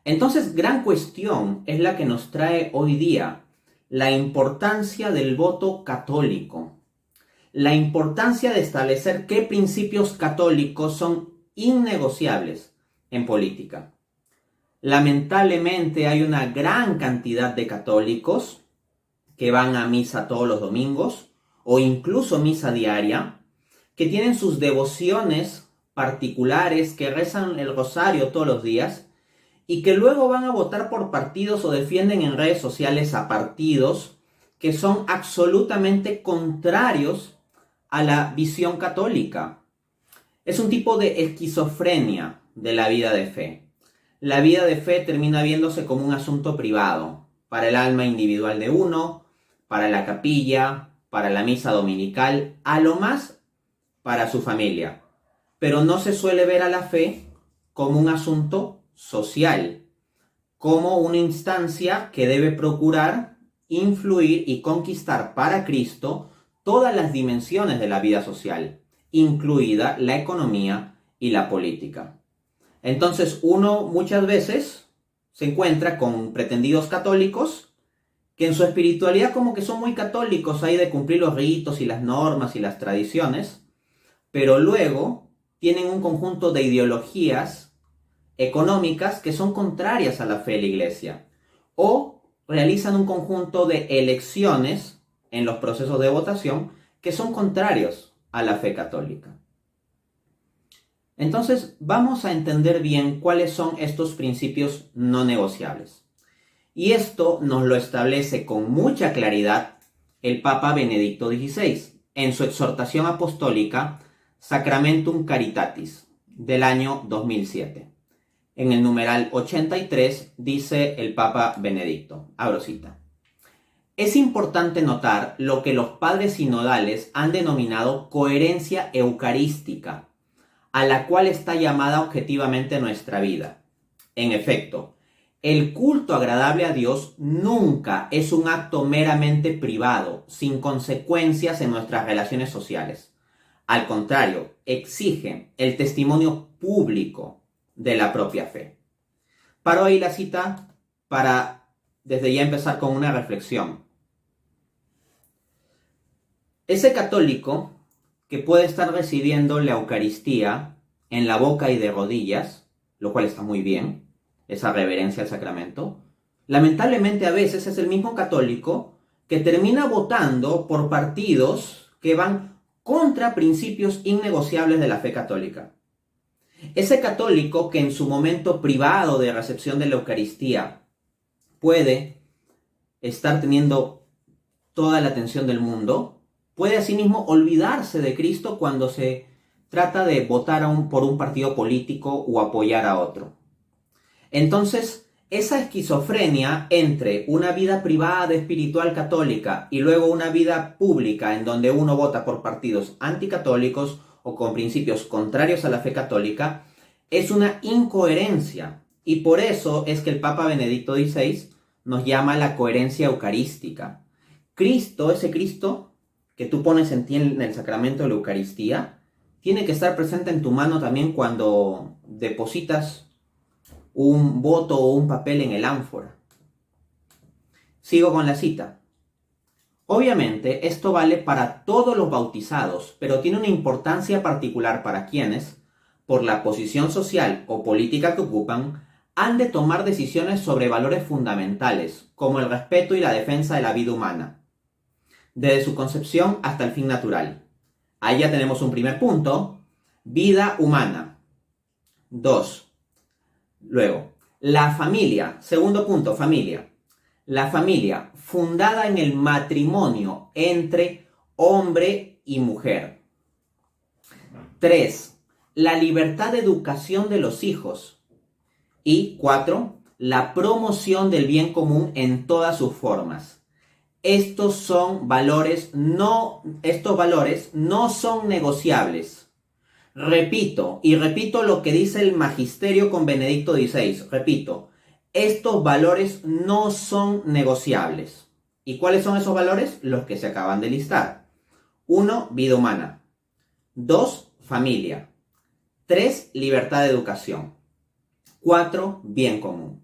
Entonces, gran cuestión es la que nos trae hoy día la importancia del voto católico, la importancia de establecer qué principios católicos son innegociables en política. Lamentablemente hay una gran cantidad de católicos que van a misa todos los domingos o incluso misa diaria, que tienen sus devociones particulares, que rezan el rosario todos los días y que luego van a votar por partidos o defienden en redes sociales a partidos que son absolutamente contrarios a la visión católica. Es un tipo de esquizofrenia de la vida de fe. La vida de fe termina viéndose como un asunto privado, para el alma individual de uno, para la capilla, para la misa dominical, a lo más para su familia. Pero no se suele ver a la fe como un asunto social, como una instancia que debe procurar influir y conquistar para Cristo todas las dimensiones de la vida social, incluida la economía y la política. Entonces uno muchas veces se encuentra con pretendidos católicos que en su espiritualidad como que son muy católicos ahí de cumplir los ritos y las normas y las tradiciones, pero luego tienen un conjunto de ideologías económicas que son contrarias a la fe de la iglesia, o realizan un conjunto de elecciones en los procesos de votación que son contrarios a la fe católica. Entonces vamos a entender bien cuáles son estos principios no negociables. Y esto nos lo establece con mucha claridad el Papa Benedicto XVI en su exhortación apostólica Sacramentum Caritatis del año 2007. En el numeral 83 dice el Papa Benedicto, abro cita: es importante notar lo que los padres sinodales han denominado coherencia eucarística, a la cual está llamada objetivamente nuestra vida. En efecto, el culto agradable a Dios nunca es un acto meramente privado, sin consecuencias en nuestras relaciones sociales. Al contrario, exige el testimonio público de la propia fe. Paro ahí la cita para desde ya empezar con una reflexión. Ese católico que puede estar recibiendo la Eucaristía en la boca y de rodillas, lo cual está muy bien, esa reverencia al sacramento, lamentablemente a veces es el mismo católico que termina votando por partidos que van contra principios innegociables de la fe católica. Ese católico que en su momento privado de recepción de la Eucaristía puede estar teniendo toda la atención del mundo, puede asimismo olvidarse de Cristo cuando se trata de votar por un partido político o apoyar a otro. Entonces, esa esquizofrenia entre una vida privada espiritual católica y luego una vida pública en donde uno vota por partidos anticatólicos o con principios contrarios a la fe católica, es una incoherencia. Y por eso es que el Papa Benedicto XVI nos llama la coherencia eucarística. Cristo, ese Cristo que tú pones en ti en el sacramento de la Eucaristía, tiene que estar presente en tu mano también cuando depositas un voto o un papel en el ánfora. Sigo con la cita. Obviamente esto vale para todos los bautizados, pero tiene una importancia particular para quienes, por la posición social o política que ocupan, han de tomar decisiones sobre valores fundamentales, como el respeto y la defensa de la vida humana, desde su concepción hasta el fin natural. Ahí ya tenemos un primer punto, vida humana. 2. Luego, la familia. Segundo punto, familia. La familia, fundada en el matrimonio entre hombre y mujer. 3. La libertad de educación de los hijos. Y 4. La promoción del bien común en todas sus formas. Estos valores no son negociables. Repito lo que dice el magisterio con Benedicto XVI. Repito, estos valores no son negociables. ¿Y cuáles son esos valores? Los que se acaban de listar. 1. Vida humana. 2. Familia. 3. Libertad de educación. 4. Bien común.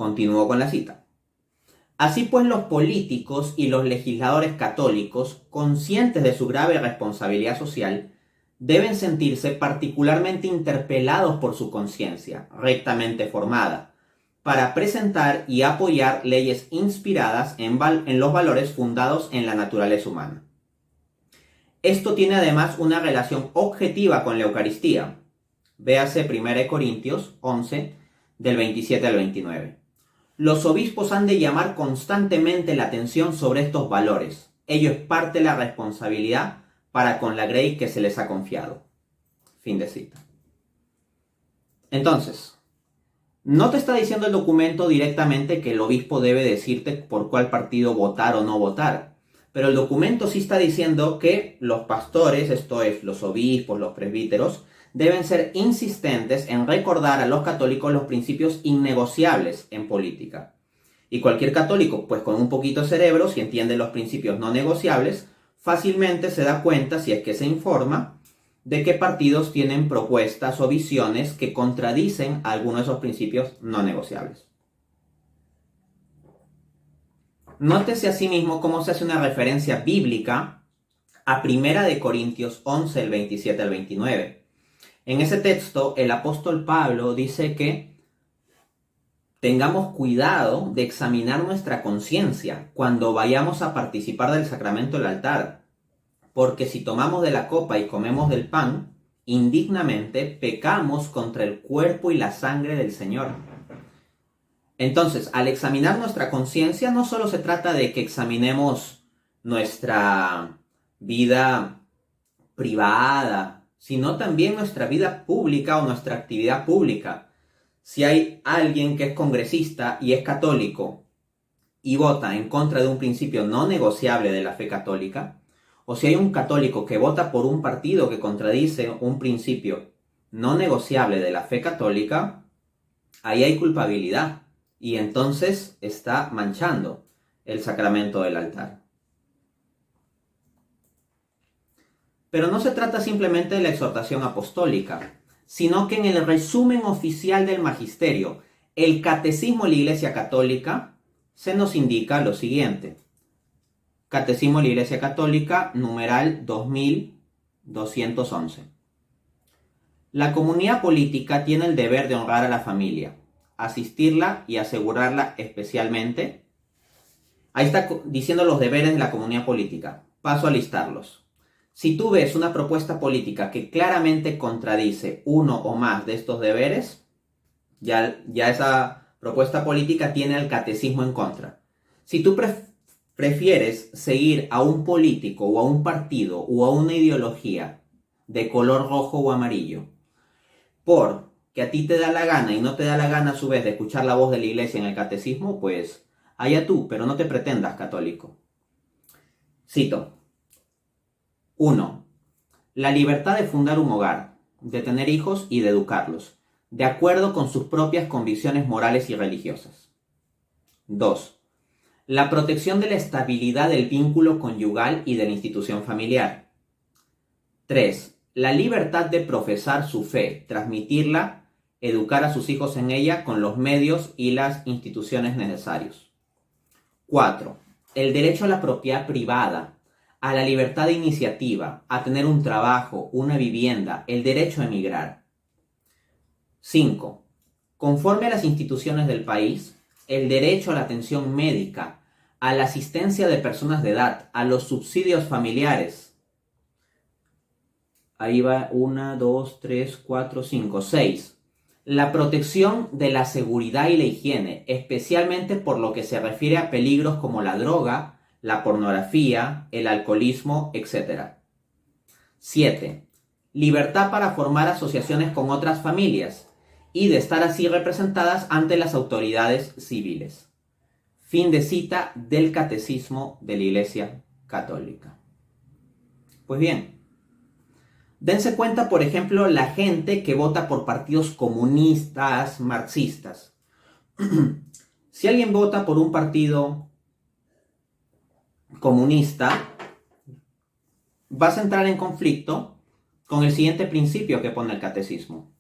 Continúo con la cita. Así pues, los políticos y los legisladores católicos, conscientes de su grave responsabilidad social, deben sentirse particularmente interpelados por su conciencia, rectamente formada, para presentar y apoyar leyes inspiradas en los valores fundados en la naturaleza humana. Esto tiene además una relación objetiva con la Eucaristía. Véase 1 Corintios 11, del 27 al 29. Los obispos han de llamar constantemente la atención sobre estos valores. Ello es parte de la responsabilidad para con la grey que se les ha confiado. Fin de cita. Entonces, no te está diciendo el documento directamente que el obispo debe decirte por cuál partido votar o no votar, pero el documento sí está diciendo que los pastores, esto es, los obispos, los presbíteros, deben ser insistentes en recordar a los católicos los principios innegociables en política. Y cualquier católico, pues con un poquito de cerebro, si entiende los principios no negociables, fácilmente se da cuenta, si es que se informa, de qué partidos tienen propuestas o visiones que contradicen algunos de esos principios no negociables. Nótese asimismo cómo se hace una referencia bíblica a 1 Corintios 11, del 27 al 29. En ese texto, el apóstol Pablo dice que tengamos cuidado de examinar nuestra conciencia cuando vayamos a participar del sacramento del altar, porque si tomamos de la copa y comemos del pan, indignamente pecamos contra el cuerpo y la sangre del Señor. Entonces, al examinar nuestra conciencia, no solo se trata de que examinemos nuestra vida privada, sino también nuestra vida pública o nuestra actividad pública. Si hay alguien que es congresista y es católico y vota en contra de un principio no negociable de la fe católica, o si hay un católico que vota por un partido que contradice un principio no negociable de la fe católica, ahí hay culpabilidad y entonces está manchando el sacramento del altar. Pero no se trata simplemente de la exhortación apostólica, sino que en el resumen oficial del magisterio, el Catecismo de la Iglesia Católica, se nos indica lo siguiente. Catecismo de la Iglesia Católica, numeral 2211. La comunidad política tiene el deber de honrar a la familia, asistirla y asegurarla especialmente. Ahí está diciendo los deberes de la comunidad política. Paso a listarlos. Si tú ves una propuesta política que claramente contradice uno o más de estos deberes, ya esa propuesta política tiene al catecismo en contra. Si tú prefieres seguir a un político o a un partido o a una ideología de color rojo o amarillo, porque a ti te da la gana y no te da la gana a su vez de escuchar la voz de la iglesia en el catecismo, pues allá tú, pero no te pretendas católico. Cito. 1. La libertad de fundar un hogar, de tener hijos y de educarlos, de acuerdo con sus propias convicciones morales y religiosas. 2. La protección de la estabilidad del vínculo conyugal y de la institución familiar. 3. La libertad de profesar su fe, transmitirla, educar a sus hijos en ella con los medios y las instituciones necesarios. 4. El derecho a la propiedad privada, a la libertad de iniciativa, a tener un trabajo, una vivienda, el derecho a emigrar. 5. Conforme a las instituciones del país, el derecho a la atención médica, a la asistencia de personas de edad, a los subsidios familiares. Ahí va 1, 2, 3, 4, 5, 6. La protección de la seguridad y la higiene, especialmente por lo que se refiere a peligros como la droga, la pornografía, el alcoholismo, etc. 7. Libertad para formar asociaciones con otras familias y de estar así representadas ante las autoridades civiles. Fin de cita del Catecismo de la Iglesia Católica. Pues bien, dense cuenta, por ejemplo, la gente que vota por partidos comunistas, marxistas. Si alguien vota por un partido comunista, vas a entrar en conflicto con el siguiente principio que pone el catecismo: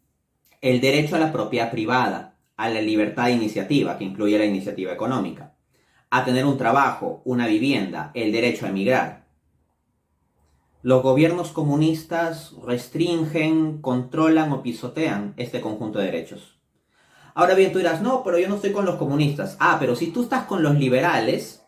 el derecho a la propiedad privada, a la libertad de iniciativa, que incluye la iniciativa económica, a tener un trabajo, una vivienda, el derecho a emigrar. Los gobiernos comunistas restringen, controlan o pisotean este conjunto de derechos. Ahora bien, tú dirás, no, pero yo no estoy con los comunistas. Ah, pero si tú estás con los liberales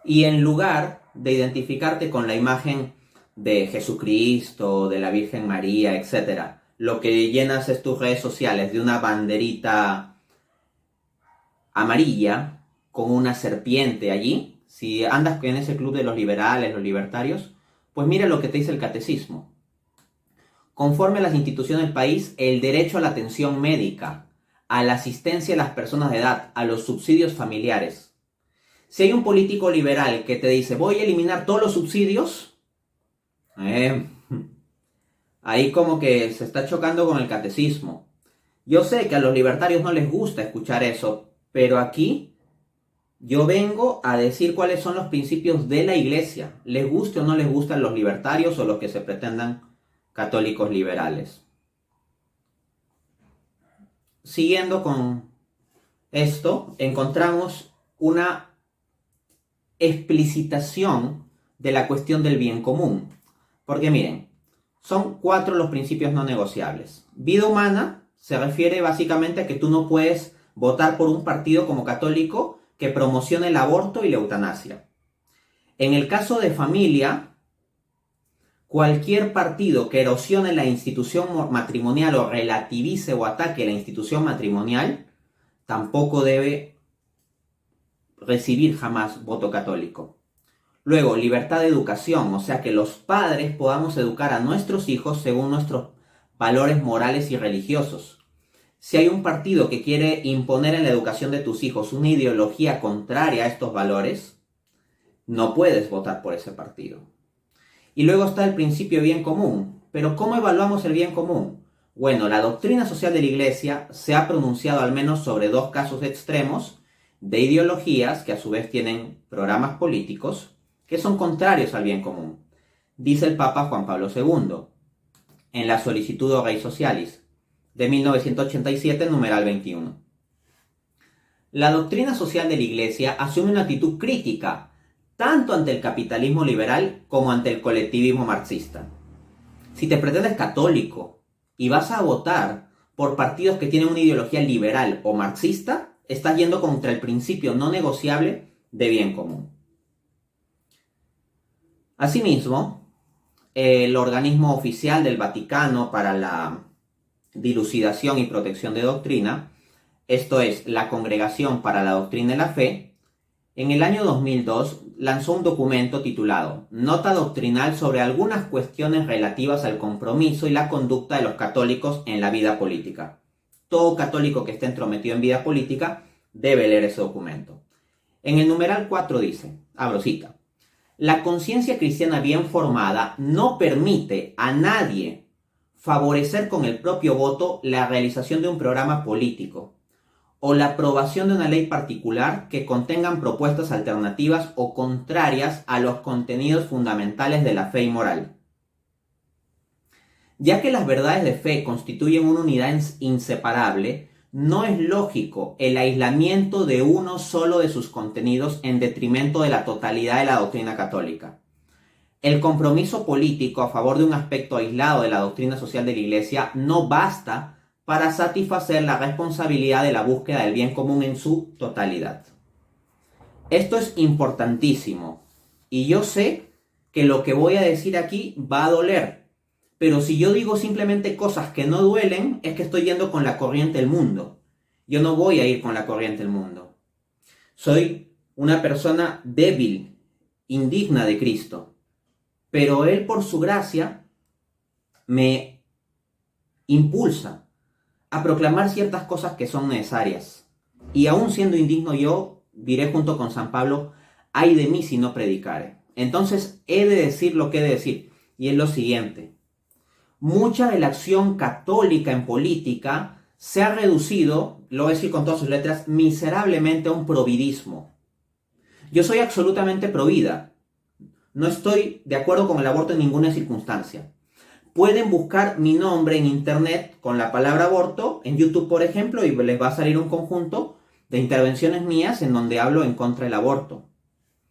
y en lugar de identificarte con la imagen de Jesucristo, de la Virgen María, etc., lo que llenas es tus redes sociales de una banderita amarilla con una serpiente allí, si andas en ese club de los liberales, los libertarios, pues mira lo que te dice el catecismo. Conforme a las instituciones del país, el derecho a la atención médica, a la asistencia a las personas de edad, a los subsidios familiares. Si hay un político liberal que te dice, voy a eliminar todos los subsidios, ahí como que se está chocando con el catecismo. Yo sé que a los libertarios no les gusta escuchar eso, pero aquí yo vengo a decir cuáles son los principios de la iglesia, les guste o no les gustan los libertarios o los que se pretendan católicos liberales. Siguiendo con esto, encontramos una explicitación de la cuestión del bien común. Porque miren, son 4 los principios no negociables. Vida humana se refiere básicamente a que tú no puedes votar por un partido como católico que promocione el aborto y la eutanasia. En el caso de familia, cualquier partido que erosione la institución matrimonial o relativice o ataque la institución matrimonial, tampoco debe recibir jamás voto católico. Luego, libertad de educación, o sea que los padres podamos educar a nuestros hijos según nuestros valores morales y religiosos. Si hay un partido que quiere imponer en la educación de tus hijos una ideología contraria a estos valores, no puedes votar por ese partido. Y luego está el principio de bien común. Pero ¿cómo evaluamos el bien común? Bueno, la doctrina social de la Iglesia se ha pronunciado al menos sobre 2 casos extremos de ideologías que a su vez tienen programas políticos que son contrarios al bien común. Dice el Papa Juan Pablo II en la Solicitudo Rei Socialis de 1987, numeral 21. La doctrina social de la Iglesia asume una actitud crítica tanto ante el capitalismo liberal como ante el colectivismo marxista. Si te pretendes católico y vas a votar por partidos que tienen una ideología liberal o marxista, estás yendo contra el principio no negociable de bien común. Asimismo, el organismo oficial del Vaticano para la dilucidación y protección de doctrina, esto es, la Congregación para la Doctrina y la Fe, en el año 2002 lanzó un documento titulado Nota doctrinal sobre algunas cuestiones relativas al compromiso y la conducta de los católicos en la vida política. Todo católico que esté entrometido en vida política debe leer ese documento. En el numeral 4 dice, abro cita, la conciencia cristiana bien formada no permite a nadie favorecer con el propio voto la realización de un programa político o la aprobación de una ley particular que contengan propuestas alternativas o contrarias a los contenidos fundamentales de la fe y moral. Ya que las verdades de fe constituyen una unidad inseparable, no es lógico el aislamiento de uno solo de sus contenidos en detrimento de la totalidad de la doctrina católica. El compromiso político a favor de un aspecto aislado de la doctrina social de la Iglesia no basta para satisfacer la responsabilidad de la búsqueda del bien común en su totalidad. Esto es importantísimo y yo sé que lo que voy a decir aquí va a doler, pero si yo digo simplemente cosas que no duelen es que estoy yendo con la corriente del mundo. Yo no voy a ir con la corriente del mundo. Soy una persona débil, indigna de Cristo, pero Él por su gracia me impulsa a proclamar ciertas cosas que son necesarias. Y aún siendo indigno yo, diré junto con San Pablo, ay de mí si no predicare. Entonces he de decir lo que he de decir, y es lo siguiente. Mucha de la acción católica en política se ha reducido, lo voy a decir con todas sus letras, miserablemente a un providismo. Yo soy absolutamente provida. No estoy de acuerdo con el aborto en ninguna circunstancia. pueden buscar mi nombre en internet con la palabra aborto, en YouTube por ejemplo, y les va a salir un conjunto de intervenciones mías en donde hablo en contra del aborto.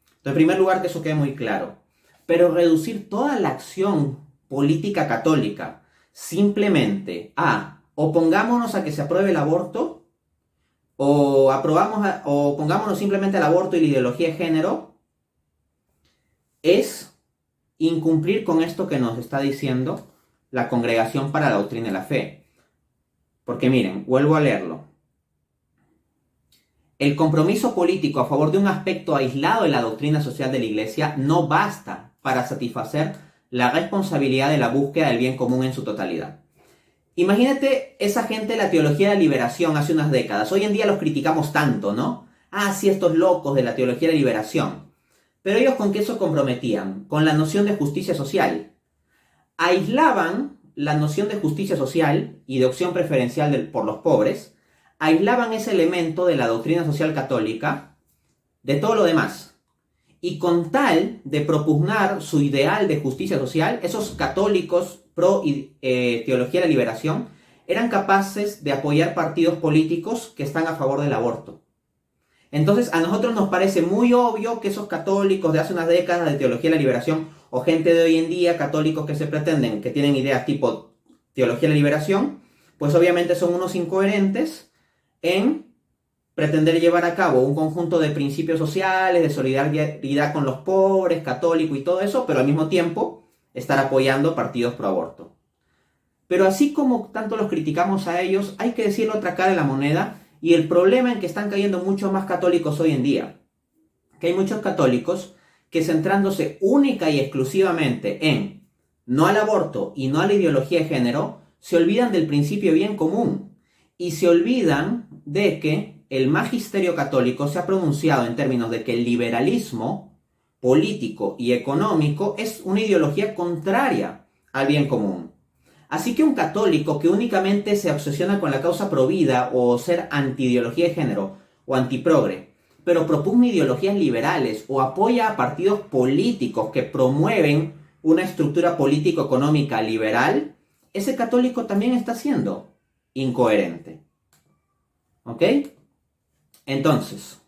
Entonces, en primer lugar, que eso quede muy claro. Pero reducir toda la acción política católica simplemente a opongámonos a que se apruebe el aborto, o pongámonos simplemente al aborto y la ideología de género, es incumplir con esto que nos está diciendo la Congregación para la Doctrina de la Fe. Porque miren, vuelvo a leerlo. El compromiso político a favor de un aspecto aislado de la doctrina social de la Iglesia no basta para satisfacer la responsabilidad de la búsqueda del bien común en su totalidad. Imagínate esa gente de la teología de la liberación hace unas décadas. Hoy en día los criticamos tanto, ¿no? Ah, sí, estos locos de la teología de la liberación. Pero ellos ¿con qué se comprometían? Con la noción de justicia social. Aislaban la noción de justicia social y de opción preferencial por los pobres, aislaban ese elemento de la doctrina social católica de todo lo demás. Y con tal de propugnar su ideal de justicia social, esos católicos pro teología de la liberación eran capaces de apoyar partidos políticos que están a favor del aborto. Entonces a nosotros nos parece muy obvio que esos católicos de hace unas décadas de teología de la liberación, o gente de hoy en día, católicos que se pretenden, que tienen ideas tipo teología de la liberación, pues obviamente son unos incoherentes en pretender llevar a cabo un conjunto de principios sociales, de solidaridad con los pobres, católico y todo eso, pero al mismo tiempo estar apoyando partidos pro aborto. Pero así como tanto los criticamos a ellos, hay que decir la otra cara de la moneda y el problema en que están cayendo muchos más católicos hoy en día. Que hay muchos católicos que, centrándose única y exclusivamente en no al aborto y no a la ideología de género, se olvidan del principio bien común y se olvidan de que el magisterio católico se ha pronunciado en términos de que el liberalismo político y económico es una ideología contraria al bien común. Así que un católico que únicamente se obsesiona con la causa provida o ser anti-ideología de género o antiprogre, pero propugna ideologías liberales o apoya a partidos políticos que promueven una estructura político-económica liberal, ese católico también está siendo incoherente. ¿Ok? Entonces,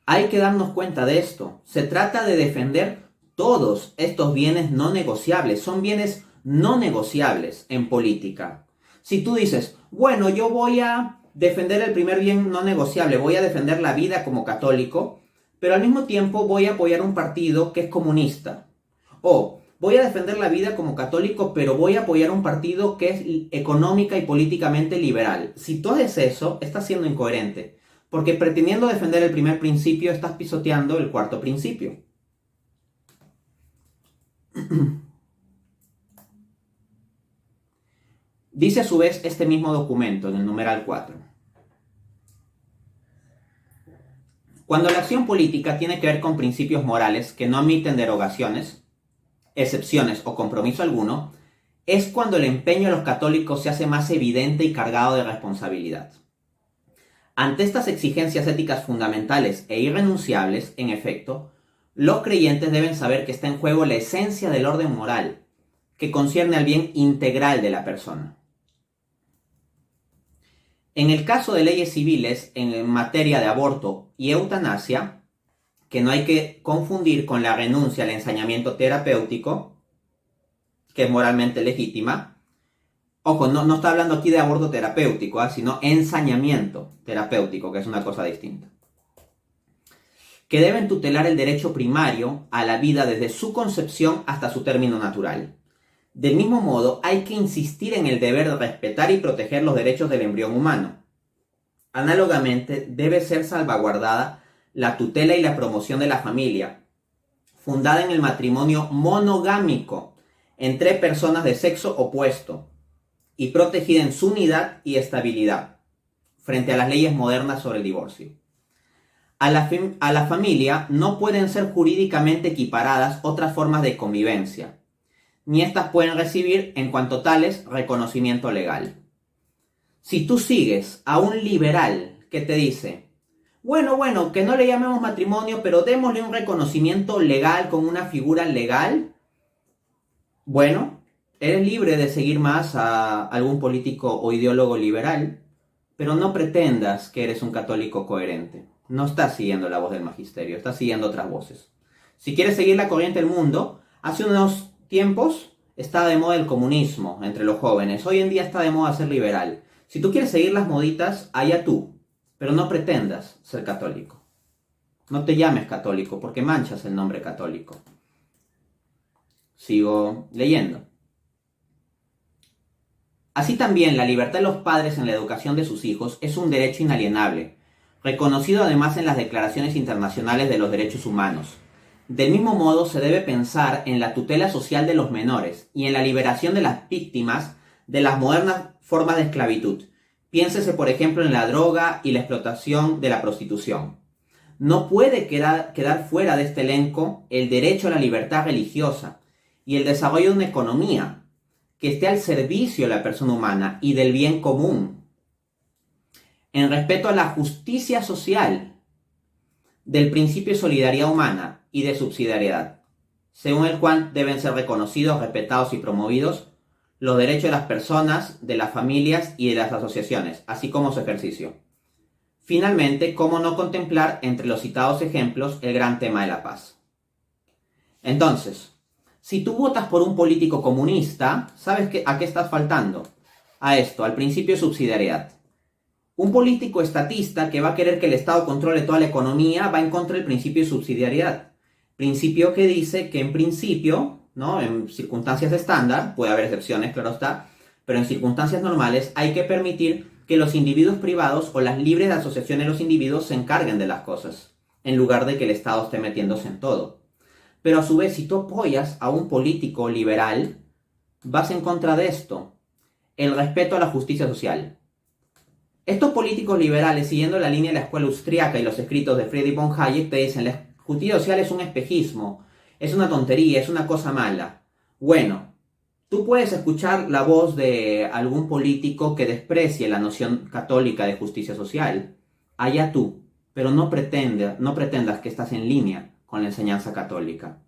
hay que darnos cuenta de esto. Se trata de defender todos estos bienes no negociables. Son bienes no negociables en política. Si tú dices, bueno, yo voy a defender el primer bien no negociable, voy a defender la vida como católico, pero al mismo tiempo voy a apoyar un partido que es comunista. O voy a defender la vida como católico, pero voy a apoyar un partido que es económica y políticamente liberal. Si tú haces eso, estás siendo incoherente, porque pretendiendo defender el primer principio, estás pisoteando el cuarto principio. Dice a su vez este mismo documento en el numeral 4. Cuando la acción política tiene que ver con principios morales que no admiten derogaciones, excepciones o compromiso alguno, es cuando el empeño de los católicos se hace más evidente y cargado de responsabilidad. Ante estas exigencias éticas fundamentales e irrenunciables, en efecto, los creyentes deben saber que está en juego la esencia del orden moral, que concierne al bien integral de la persona. En el caso de leyes civiles en materia de aborto y eutanasia, que no hay que confundir con la renuncia al ensañamiento terapéutico, que es moralmente legítima. Ojo, no está hablando aquí de aborto terapéutico, sino ensañamiento terapéutico, que es una cosa distinta. Que deben tutelar el derecho primario a la vida desde su concepción hasta su término natural. Del mismo modo, hay que insistir en el deber de respetar y proteger los derechos del embrión humano. Análogamente, debe ser salvaguardada la tutela y la promoción de la familia, fundada en el matrimonio monogámico entre personas de sexo opuesto y protegida en su unidad y estabilidad frente a las leyes modernas sobre el divorcio. A la familia no pueden ser jurídicamente equiparadas otras formas de convivencia, ni éstas pueden recibir, en cuanto tales, reconocimiento legal. Si tú sigues a un liberal que te dice, bueno, que no le llamemos matrimonio, pero démosle un reconocimiento legal con una figura legal, bueno, Eres libre de seguir más a algún político o ideólogo liberal, pero no pretendas que eres un católico coherente. No estás siguiendo la voz del magisterio, estás siguiendo otras voces. Si quieres seguir la corriente del mundo, hace unos tiempos estaba de moda el comunismo entre los jóvenes. Hoy en día está de moda ser liberal. Si tú quieres seguir las moditas, allá tú, pero no pretendas ser católico. No te llames católico porque manchas el nombre católico. Sigo leyendo. Así también, la libertad de los padres en la educación de sus hijos es un derecho inalienable, reconocido además en las declaraciones internacionales de los derechos humanos. Del mismo modo, se debe pensar en la tutela social de los menores y en la liberación de las víctimas de las modernas formas de esclavitud. Piénsese, por ejemplo, en la droga y la explotación de la prostitución. No puede quedar fuera de este elenco el derecho a la libertad religiosa y el desarrollo de una economía que esté al servicio de la persona humana y del bien común, en respeto a la justicia social, del principio de solidaridad humana y de subsidiariedad, según el cual deben ser reconocidos, respetados y promovidos los derechos de las personas, de las familias y de las asociaciones, así como su ejercicio. Finalmente, ¿cómo no contemplar entre los citados ejemplos el gran tema de la paz? Entonces, si tú votas por un político comunista, ¿sabes a qué estás faltando? A esto, al principio de subsidiariedad. Un político estatista que va a querer que el Estado controle toda la economía va en contra del principio de subsidiariedad. Principio que dice que en principio, ¿no?, en circunstancias estándar, puede haber excepciones, claro está, pero en circunstancias normales hay que permitir que los individuos privados o las libres asociaciones de los individuos se encarguen de las cosas, en lugar de que el Estado esté metiéndose en todo. Pero a su vez, si tú apoyas a un político liberal, vas en contra de esto, el respeto a la justicia social. Estos políticos liberales, siguiendo la línea de la escuela austríaca y los escritos de Friedrich von Hayek, te dicen, la justicia social es un espejismo, es una tontería, es una cosa mala. Bueno, tú puedes escuchar la voz de algún político que desprecie la noción católica de justicia social. Allá tú, pero no pretendas que estás en línea con la enseñanza católica.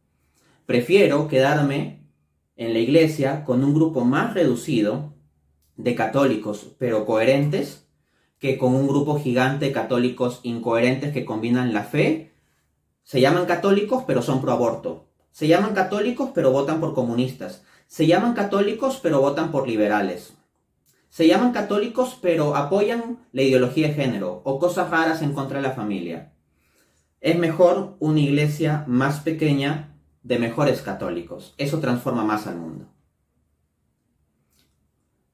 Prefiero quedarme en la iglesia con un grupo más reducido de católicos, pero coherentes, que con un grupo gigante de católicos incoherentes que combinan la fe. Se llaman católicos, pero son pro aborto. Se llaman católicos, pero votan por comunistas. Se llaman católicos, pero votan por liberales. Se llaman católicos, pero apoyan la ideología de género o cosas raras en contra de la familia. Es mejor una iglesia más pequeña de mejores católicos. Eso transforma más al mundo.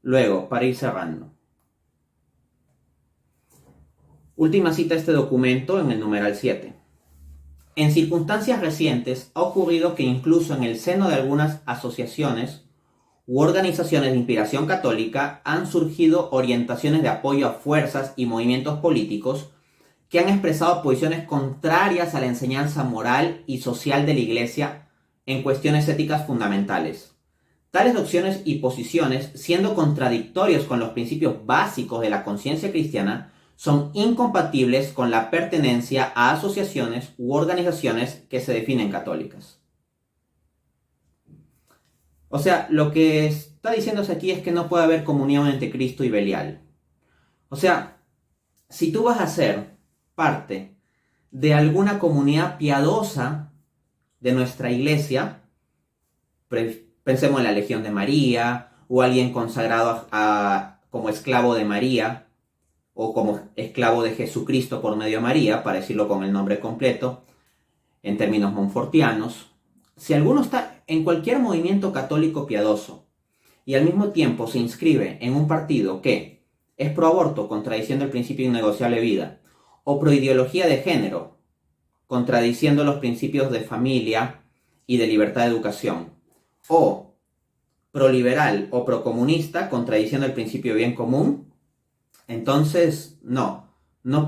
Luego, para ir cerrando. Última cita de este documento en el numeral 7. En circunstancias recientes ha ocurrido que incluso en el seno de algunas asociaciones u organizaciones de inspiración católica han surgido orientaciones de apoyo a fuerzas y movimientos políticos que han expresado posiciones contrarias a la enseñanza moral y social de la Iglesia en cuestiones éticas fundamentales. Tales opciones y posiciones, siendo contradictorios con los principios básicos de la conciencia cristiana, son incompatibles con la pertenencia a asociaciones u organizaciones que se definen católicas. O sea, lo que está diciéndose aquí es que no puede haber comunión entre Cristo y Belial. O sea, si tú vas a ser parte de alguna comunidad piadosa de nuestra iglesia, pensemos en la Legión de María, o alguien consagrado como esclavo de María, o como esclavo de Jesucristo por medio de María, para decirlo con el nombre completo, en términos monfortianos. Si alguno está en cualquier movimiento católico piadoso, y al mismo tiempo se inscribe en un partido que es pro aborto, contradiciendo el principio innegociable de vida, o pro ideología de género, contradiciendo los principios de familia y de libertad de educación, o proliberal o procomunista, contradiciendo el principio de bien común, entonces no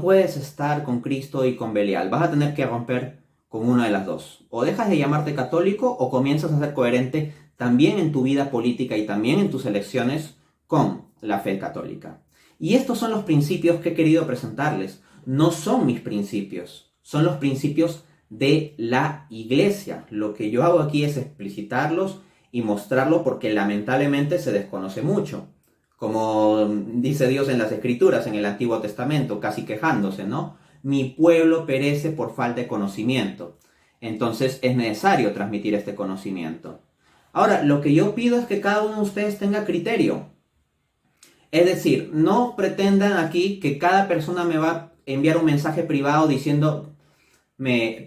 puedes estar con Cristo y con Belial. Vas a tener que romper con una de las dos. O dejas de llamarte católico o comienzas a ser coherente también en tu vida política y también en tus elecciones con la fe católica. Y estos son los principios que he querido presentarles. No son mis principios, son los principios de la Iglesia. Lo que yo hago aquí es explicitarlos y mostrarlo porque lamentablemente se desconoce mucho. Como dice Dios en las Escrituras, en el Antiguo Testamento, casi quejándose, ¿no? Mi pueblo perece por falta de conocimiento. Entonces es necesario transmitir este conocimiento. Ahora, lo que yo pido es que cada uno de ustedes tenga criterio. Es decir, no pretendan aquí que cada persona me va a enviar un mensaje privado diciendo,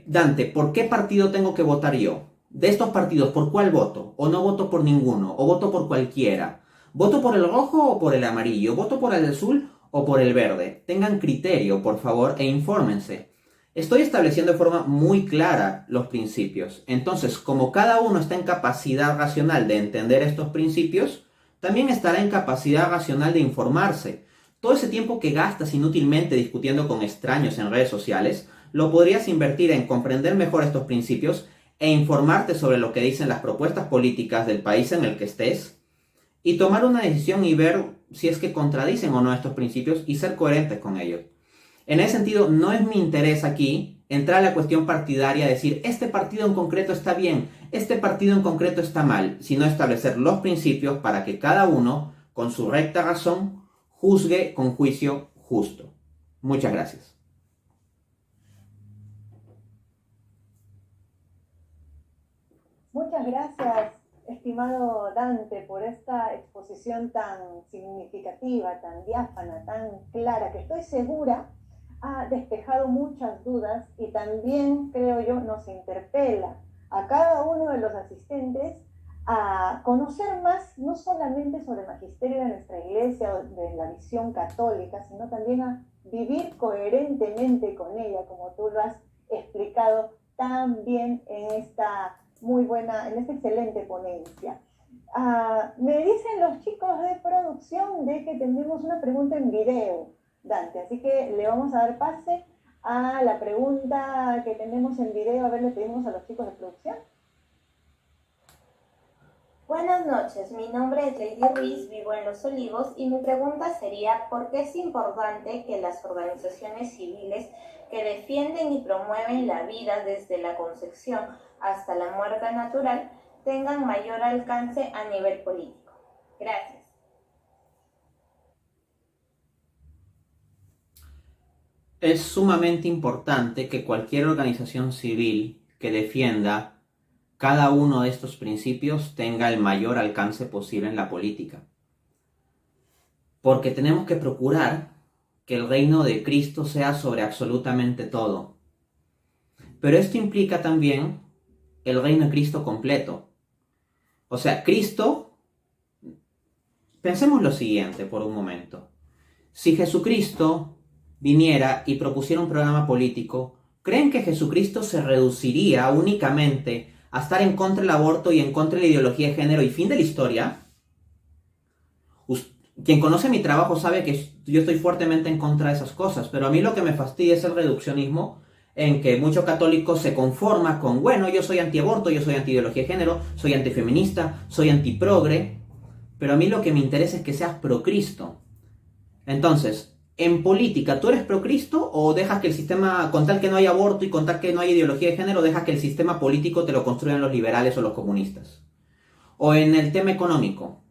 Dante, ¿por qué partido tengo que votar yo? De estos partidos, ¿por cuál voto? ¿O no voto por ninguno? ¿O voto por cualquiera? ¿Voto por el rojo o por el amarillo? ¿Voto por el azul o por el verde? Tengan criterio, por favor, e infórmense. Estoy estableciendo de forma muy clara los principios. Entonces, como cada uno está en capacidad racional de entender estos principios, también estará en capacidad racional de informarse. Todo ese tiempo que gastas inútilmente discutiendo con extraños en redes sociales, lo podrías invertir en comprender mejor estos principios e informarte sobre lo que dicen las propuestas políticas del país en el que estés y tomar una decisión y ver si es que contradicen o no estos principios y ser coherentes con ellos. En ese sentido, no es mi interés aquí entrar a la cuestión partidaria, decir este partido en concreto está bien, este partido en concreto está mal, sino establecer los principios para que cada uno, con su recta razón, juzgue con juicio justo. Muchas gracias. Muchas gracias, estimado Dante, por esta exposición tan significativa, tan diáfana, tan clara, que estoy segura ha despejado muchas dudas y también, creo yo, nos interpela a cada uno de los asistentes a conocer más, no solamente sobre el magisterio de nuestra iglesia o de la visión católica, sino también a vivir coherentemente con ella, como tú lo has explicado tan bien en esta en esta excelente ponencia. Me dicen los chicos de producción de que tenemos una pregunta en video, Dante, así que le vamos a dar pase a la pregunta que tenemos en video. A ver, le pedimos a los chicos de producción. Buenas noches, mi nombre es Lady Ruiz, vivo en Los Olivos y mi pregunta sería ¿por qué es importante que las organizaciones civiles que defienden y promueven la vida desde la concepción hasta la muerte natural tengan mayor alcance a nivel político? Gracias. Es sumamente importante que cualquier organización civil que defienda cada uno de estos principios tenga el mayor alcance posible en la política. Porque tenemos que procurar que el reino de Cristo sea sobre absolutamente todo. Pero esto implica también el reino de Cristo completo. O sea, Cristo, pensemos lo siguiente por un momento. Si Jesucristo viniera y propusiera un programa político, ¿creen que Jesucristo se reduciría únicamente a estar en contra del aborto y en contra de la ideología de género y fin de la historia? Quien conoce mi trabajo sabe que yo estoy fuertemente en contra de esas cosas, pero a mí lo que me fastidia es el reduccionismo en que muchos católicos se conforman con, bueno, yo soy antiaborto, yo soy anti-ideología de género, soy antifeminista, soy antiprogre, pero a mí lo que me interesa es que seas pro-Cristo. Entonces, en política, ¿tú eres pro-Cristo o dejas que el sistema, con tal que no haya aborto y con tal que no haya ideología de género, dejas que el sistema político te lo construyan los liberales o los comunistas? O en el tema económico,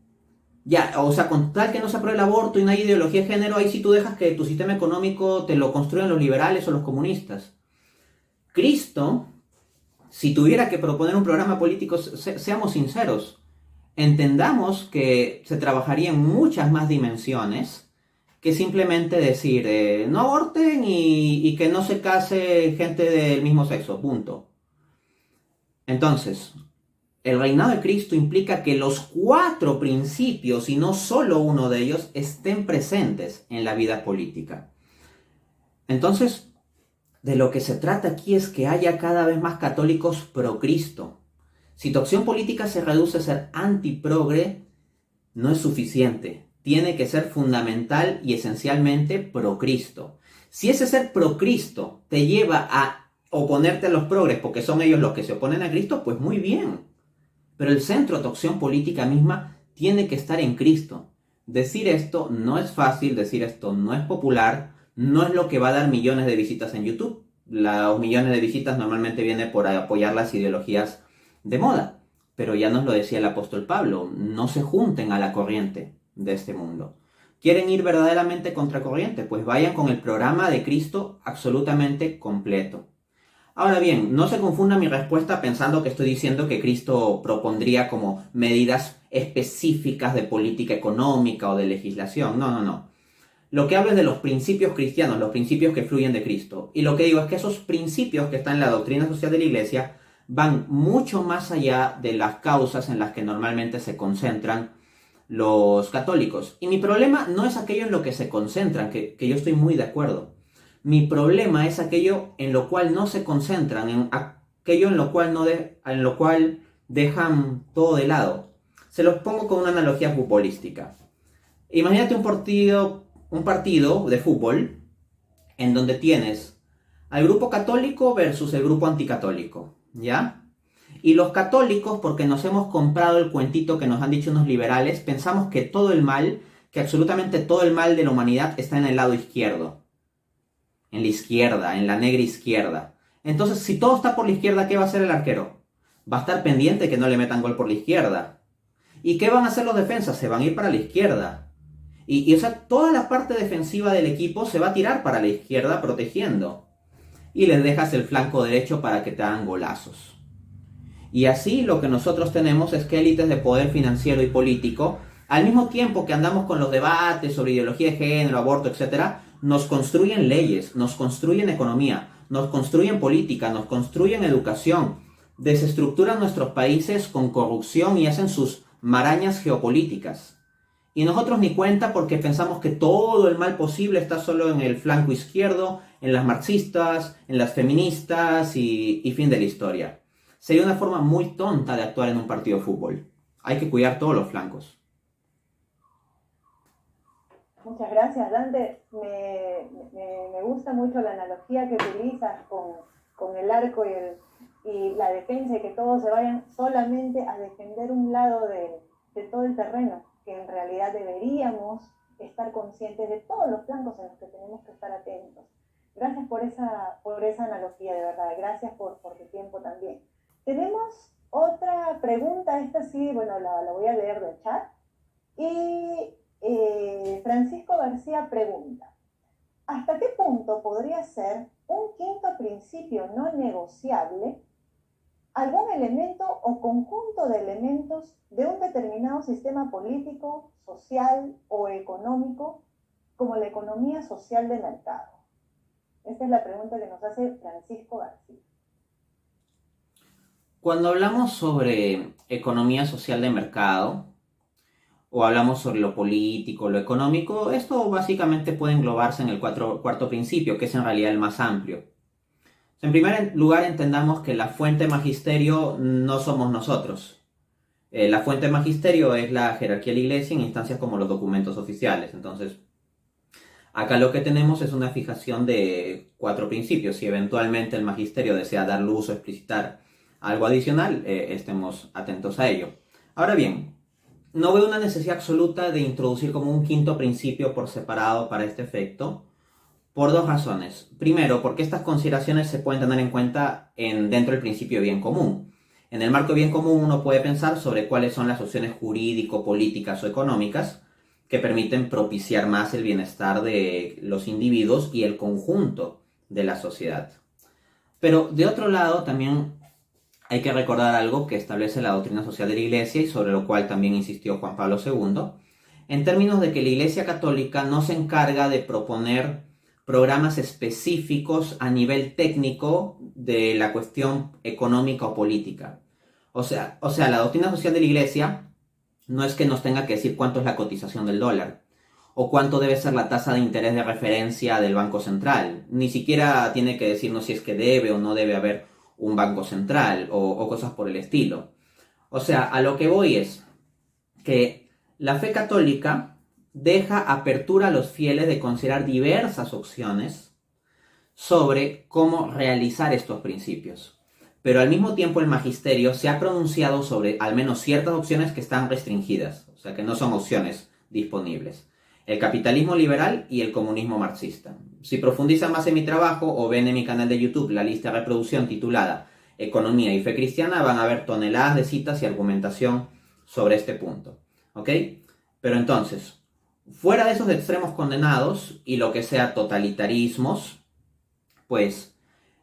ya, o sea, con tal que no se apruebe el aborto y no hay ideología de género, ahí sí tú dejas que tu sistema económico te lo construyan los liberales o los comunistas. Cristo, si tuviera que proponer un programa político, seamos sinceros, entendamos que se trabajaría en muchas más dimensiones que simplemente decir no aborten y que no se case gente del mismo sexo, punto. Entonces, el reinado de Cristo implica que los 4 principios, y no solo uno de ellos, estén presentes en la vida política. Entonces, de lo que se trata aquí es que haya cada vez más católicos pro Cristo. Si tu acción política se reduce a ser anti-progre, no es suficiente. Tiene que ser fundamental y esencialmente pro Cristo. Si ese ser pro Cristo te lleva a oponerte a los progres porque son ellos los que se oponen a Cristo, pues muy bien. Pero el centro de tu acción política misma tiene que estar en Cristo. Decir esto no es fácil, decir esto no es popular, no es lo que va a dar millones de visitas en YouTube. Los millones de visitas normalmente vienen por apoyar las ideologías de moda. pero ya nos lo decía el apóstol Pablo, no se junten a la corriente de este mundo. ¿Quieren ir verdaderamente contracorriente? Pues vayan con el programa de Cristo absolutamente completo. Ahora bien, no se confunda mi respuesta pensando que estoy diciendo que Cristo propondría como medidas específicas de política económica o de legislación. No, no, no. Lo que hablo es de los principios cristianos, los principios que fluyen de Cristo. Y lo que digo es que esos principios que están en la doctrina social de la Iglesia van mucho más allá de las causas en las que normalmente se concentran los católicos. Y mi problema no es aquello en lo que se concentran, que yo estoy muy de acuerdo. Mi problema es aquello en lo cual no se concentran, en aquello en lo cual dejan todo de lado. Se los pongo con una analogía futbolística. Imagínate un partido de fútbol en donde tienes al grupo católico versus el grupo anticatólico, ¿ya? Y los católicos, porque nos hemos comprado el cuentito que nos han dicho unos liberales, pensamos que que absolutamente todo el mal de la humanidad está en el lado izquierdo. En la izquierda, en la negra izquierda. Entonces, si todo está por la izquierda, ¿qué va a hacer el arquero? Va a estar pendiente que no le metan gol por la izquierda. ¿Y qué van a hacer los defensas? Se van a ir para la izquierda. O sea, toda la parte defensiva del equipo se va a tirar para la izquierda protegiendo. Y les dejas el flanco derecho para que te hagan golazos. Y así lo que nosotros tenemos es que élites de poder financiero y político, al mismo tiempo que andamos con los debates sobre ideología de género, aborto, etc., nos construyen leyes, nos construyen economía, nos construyen política, nos construyen educación, desestructuran nuestros países con corrupción y hacen sus marañas geopolíticas. Y nosotros ni cuenta porque pensamos que todo el mal posible está solo en el flanco izquierdo, en las marxistas, en las feministas y fin de la historia. Sería una forma muy tonta de actuar en un partido de fútbol. Hay que cuidar todos los flancos. Muchas gracias, Dante. Me gusta mucho la analogía que utilizas con el arco y la defensa, y que todos se vayan solamente a defender un lado de todo el terreno, que en realidad deberíamos estar conscientes de todos los flancos en los que tenemos que estar atentos. Gracias por esa analogía, de verdad. Gracias por tu tiempo también. Tenemos otra pregunta, esta sí, bueno, la voy a leer del chat. Y Francisco García pregunta: ¿hasta qué punto podría ser un quinto principio no negociable algún elemento o conjunto de elementos de un determinado sistema político, social o económico, como la economía social de mercado? Esta es la pregunta que nos hace Francisco García. Cuando hablamos sobre economía social de mercado, o hablamos sobre lo político, lo económico, esto básicamente puede englobarse en el cuarto principio, que es en realidad el más amplio. En primer lugar, entendamos que la fuente magisterio no somos nosotros. La fuente magisterio es la jerarquía de la Iglesia en instancias como los documentos oficiales. Entonces, acá lo que tenemos es una fijación de 4 principios. Si eventualmente el magisterio desea dar luz o explicitar algo adicional, estemos atentos a ello. Ahora bien, no veo una necesidad absoluta de introducir como un quinto principio por separado para este efecto, por 2 razones. Primero, porque estas consideraciones se pueden tener en cuenta dentro del principio de bien común. En el marco de bien común uno puede pensar sobre cuáles son las opciones jurídico, políticas o económicas que permiten propiciar más el bienestar de los individuos y el conjunto de la sociedad. Pero de otro lado también hay que recordar algo que establece la doctrina social de la Iglesia y sobre lo cual también insistió Juan Pablo II, en términos de que la Iglesia Católica no se encarga de proponer programas específicos a nivel técnico de la cuestión económica o política. O sea, la doctrina social de la Iglesia no es que nos tenga que decir cuánto es la cotización del dólar o cuánto debe ser la tasa de interés de referencia del Banco Central. Ni siquiera tiene que decirnos si es que debe o no debe haber un banco central o cosas por el estilo. O sea, a lo que voy es que la fe católica deja apertura a los fieles de considerar diversas opciones sobre cómo realizar estos principios. Pero al mismo tiempo el magisterio se ha pronunciado sobre al menos ciertas opciones que están restringidas, o sea que no son opciones disponibles. El capitalismo liberal y el comunismo marxista. Si profundizan más en mi trabajo o ven en mi canal de YouTube la lista de reproducción titulada Economía y Fe Cristiana, van a haber toneladas de citas y argumentación sobre este punto. ¿Ok? Pero entonces, fuera de esos extremos condenados y lo que sea totalitarismos, pues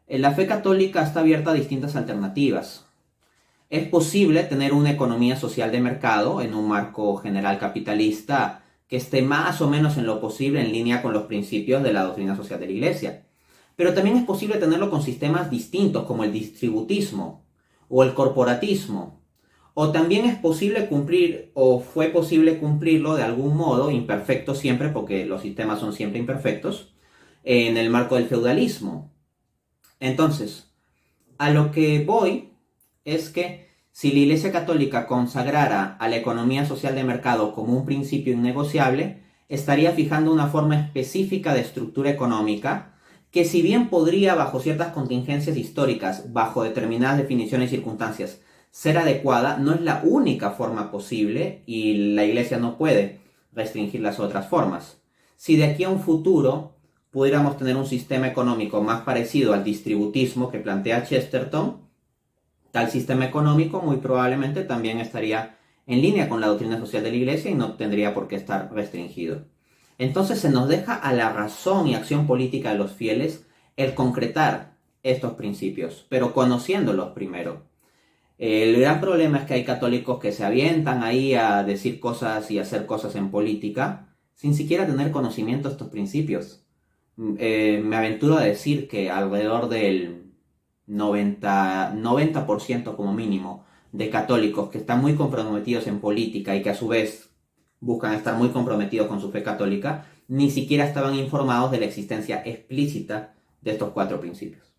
la fe católica está abierta a distintas alternativas. Es posible tener una economía social de mercado en un marco general capitalista que esté más o menos en lo posible en línea con los principios de la doctrina social de la Iglesia. Pero también es posible tenerlo con sistemas distintos como el distributismo o el corporatismo. O también es posible cumplir, o fue posible cumplirlo de algún modo, imperfecto siempre, porque los sistemas son siempre imperfectos, en el marco del feudalismo. Entonces, a lo que voy es que si la Iglesia Católica consagrara a la economía social de mercado como un principio innegociable, estaría fijando una forma específica de estructura económica que, si bien podría, bajo ciertas contingencias históricas, bajo determinadas definiciones y circunstancias, ser adecuada, no es la única forma posible y la Iglesia no puede restringir las otras formas. Si de aquí a un futuro pudiéramos tener un sistema económico más parecido al distributismo que plantea Chesterton, tal sistema económico muy probablemente también estaría en línea con la doctrina social de la Iglesia y no tendría por qué estar restringido. Entonces se nos deja a la razón y acción política de los fieles el concretar estos principios, pero conociéndolos primero. El gran problema es que hay católicos que se avientan ahí a decir cosas y hacer cosas en política sin siquiera tener conocimiento de estos principios. Me aventuro a decir que alrededor del 90% como mínimo de católicos que están muy comprometidos en política y que a su vez buscan estar muy comprometidos con su fe católica, ni siquiera estaban informados de la existencia explícita de estos 4 principios.